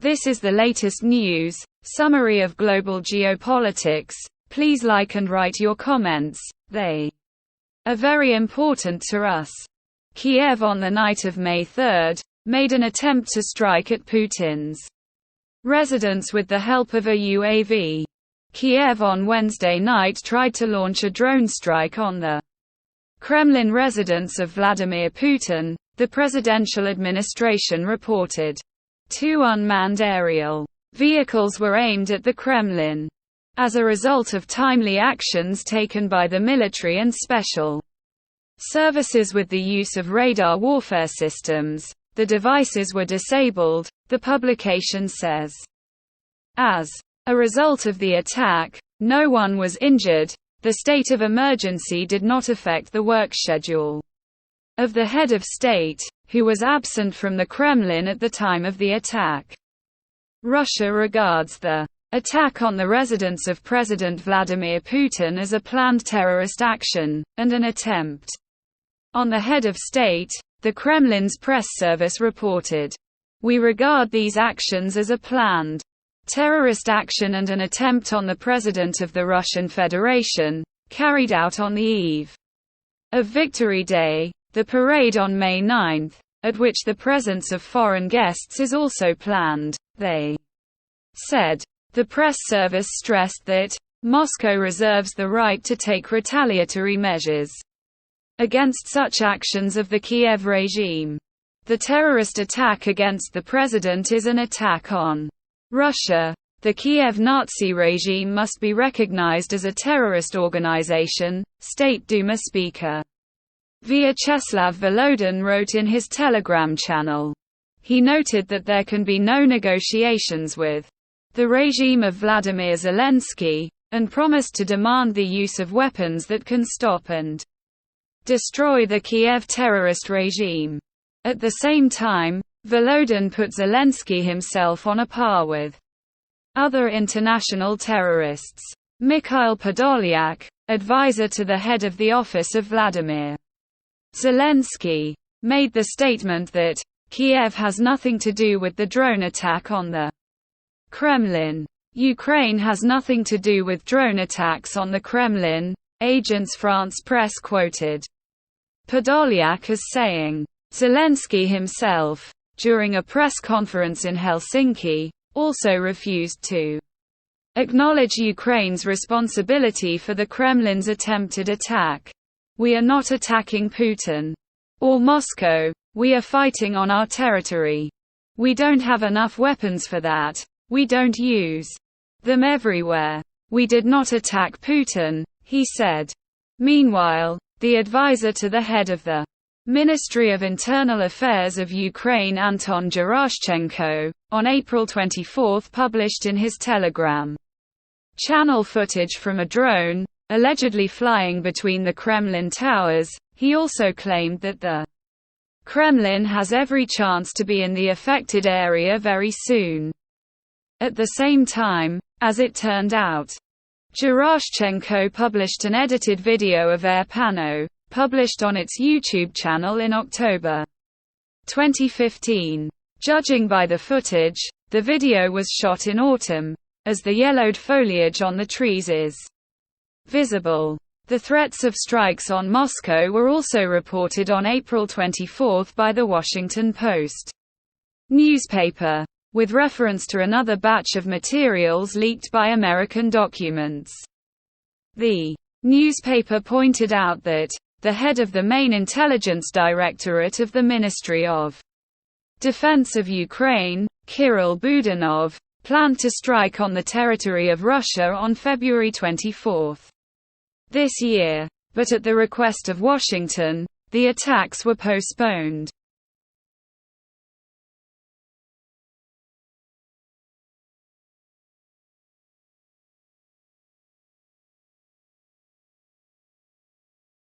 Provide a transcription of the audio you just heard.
This is the latest news, summary of global geopolitics. Please like and write your comments, they are very important to us. Kiev on the night of May 3 made an attempt to strike at Putin's residence with the help of a UAV. Kiev on Wednesday night tried to launch a drone strike on the Kremlin residence of Vladimir Putin, the presidential administration reported. 2 unmanned aerial vehicles were aimed at the Kremlin. As a result of timely actions taken by the military and special services with the use of radar warfare systems, the devices were disabled, the publication says. As a result of the attack, no one was injured. The state of emergency did not affect the work schedule of the head of state, who was absent from the Kremlin at the time of the attack. Russia regards the attack on the residence of President Vladimir Putin as a planned terrorist action, and an attempt on the head of state, the Kremlin's press service reported. We regard these actions as a planned terrorist action and an attempt on the President of the Russian Federation, carried out on the eve of Victory Day, the parade on May 9, at which the presence of foreign guests is also planned, they said. The press service stressed that Moscow reserves the right to take retaliatory measures against such actions of the Kiev regime. The terrorist attack against the president is an attack on Russia. The Kiev Nazi regime must be recognized as a terrorist organization, State Duma Speaker Vyacheslav Volodin wrote in his Telegram channel. He noted that there can be no negotiations with the regime of Vladimir Zelensky, and promised to demand the use of weapons that can stop and destroy the Kiev terrorist regime. At the same time, Volodin put Zelensky himself on a par with other international terrorists. Mikhail Podolyak, advisor to the head of the office of Vladimir Zelensky, made the statement that Kiev has nothing to do with the drone attack on the Kremlin. Ukraine has nothing to do with drone attacks on the Kremlin, Agence France Presse quoted Podolyak as saying. Zelensky himself, during a press conference in Helsinki, also refused to acknowledge Ukraine's responsibility for the Kremlin's attempted attack. We are not attacking Putin or Moscow, we are fighting on our territory. We don't have enough weapons for that, we don't use them everywhere. We did not attack Putin, he said. Meanwhile, the advisor to the head of the Ministry of Internal Affairs of Ukraine Anton Gerashchenko, on April 24 published in his Telegram channel footage from a drone, allegedly flying between the Kremlin towers. He also claimed that the Kremlin has every chance to be in the affected area very soon. At the same time, as it turned out, Gerashchenko published an edited video of Air Pano, published on its YouTube channel in October 2015. Judging by the footage, the video was shot in autumn, as the yellowed foliage on the trees is visible. The threats of strikes on Moscow were also reported on April 24 by the Washington Post newspaper, with reference to another batch of materials leaked by American documents. The newspaper pointed out that the head of the main intelligence directorate of the Ministry of Defense of Ukraine, Kirill Budanov, planned to strike on the territory of Russia on February 24 this year, but at the request of Washington, the attacks were postponed.